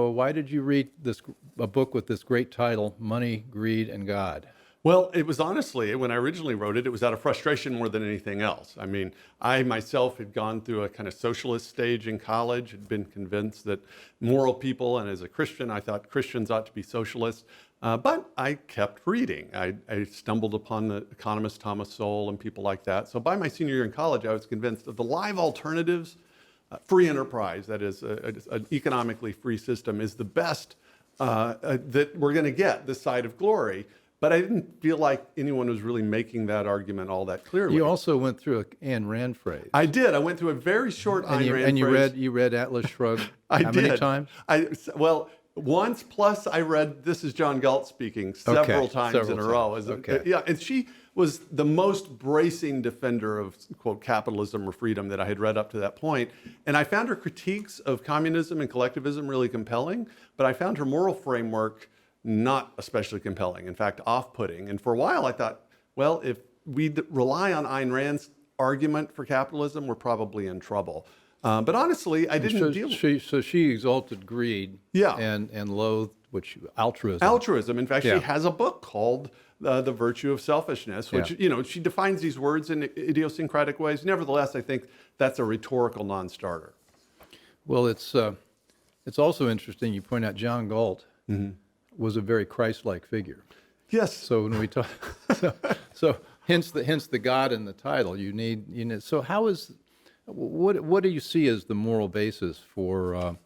Well, why did you read a book with this great title, Money, Greed, and God? Well, it was honestly, when I originally wrote it, it was out of frustration more than anything else. I mean, I myself had gone through a kind of socialist stage in college, had been convinced that moral people, and as a Christian, I thought Christians ought to be socialists. But I kept reading. I stumbled upon the economist Thomas Sowell and people like that. So by my senior year in college, I was convinced that the live alternatives, free enterprise, that is an economically free system, is the best that we're going to get this side of glory. But I didn't feel like anyone was really making that argument all that clearly. You also went through an Ayn Rand phrase. I did. I went through a very short Ayn Rand phrase. You read Atlas Shrugged I how did. many times? Well, once, plus I read This Is John Galt Speaking several times in a row. Yeah, and she was the most bracing defender of, quote, capitalism or freedom that I had read up to that point. And I found her critiques of communism and collectivism really compelling, but I found her moral framework not especially compelling, in fact, off-putting. And for a while I thought, well, if we rely on Ayn Rand's argument for capitalism, we're probably in trouble. But honestly, I didn't deal with... So she exalted greed, Yeah, and loathed altruism. Altruism. In fact, Yeah. she has a book called The Virtue of Selfishness, which, she defines these words in idiosyncratic ways. Nevertheless, I think that's a rhetorical non-starter. Well, it's also interesting, you point out John Galt was a very Christ-like figure. Yes. So when we talk, so hence the God in the title. You need. So what do you see as the moral basis for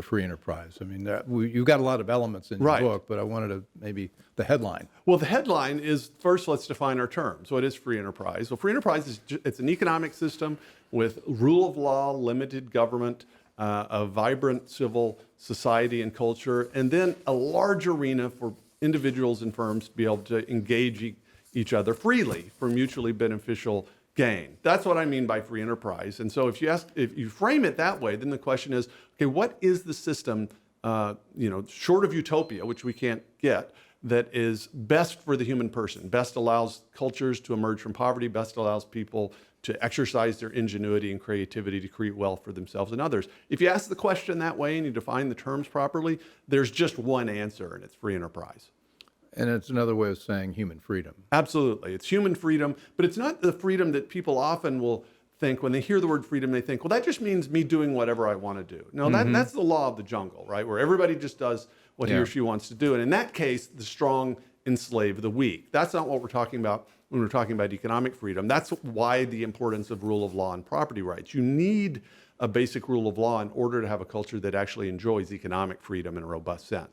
free enterprise? I mean, you've got a lot of elements in your book, but I wanted to maybe the headline. Well, the headline is, first, let's define our terms. What is free enterprise? Well, free enterprise it's an economic system with rule of law, limited government, a vibrant civil society and culture, and then a large arena for individuals and firms to be able to engage each other freely for mutually beneficial gain. That's what I mean by free enterprise. And so if you frame it that way, then the question is, okay, what is the system, short of utopia, which we can't get, that is best for the human person, best allows cultures to emerge from poverty, best allows people to exercise their ingenuity and creativity to create wealth for themselves and others. If you ask the question that way and you define the terms properly, there's just one answer, and it's free enterprise. And it's another way of saying human freedom. Absolutely. It's human freedom, but it's not the freedom that people often will think when they hear the word freedom, they think, well, that just means me doing whatever I want to do. No, that's the law of the jungle, right? Where everybody just does what he or she wants to do. And in that case, the strong enslave the weak. That's not what we're talking about when we're talking about economic freedom. That's why the importance of rule of law and property rights. You need a basic rule of law in order to have a culture that actually enjoys economic freedom in a robust sense.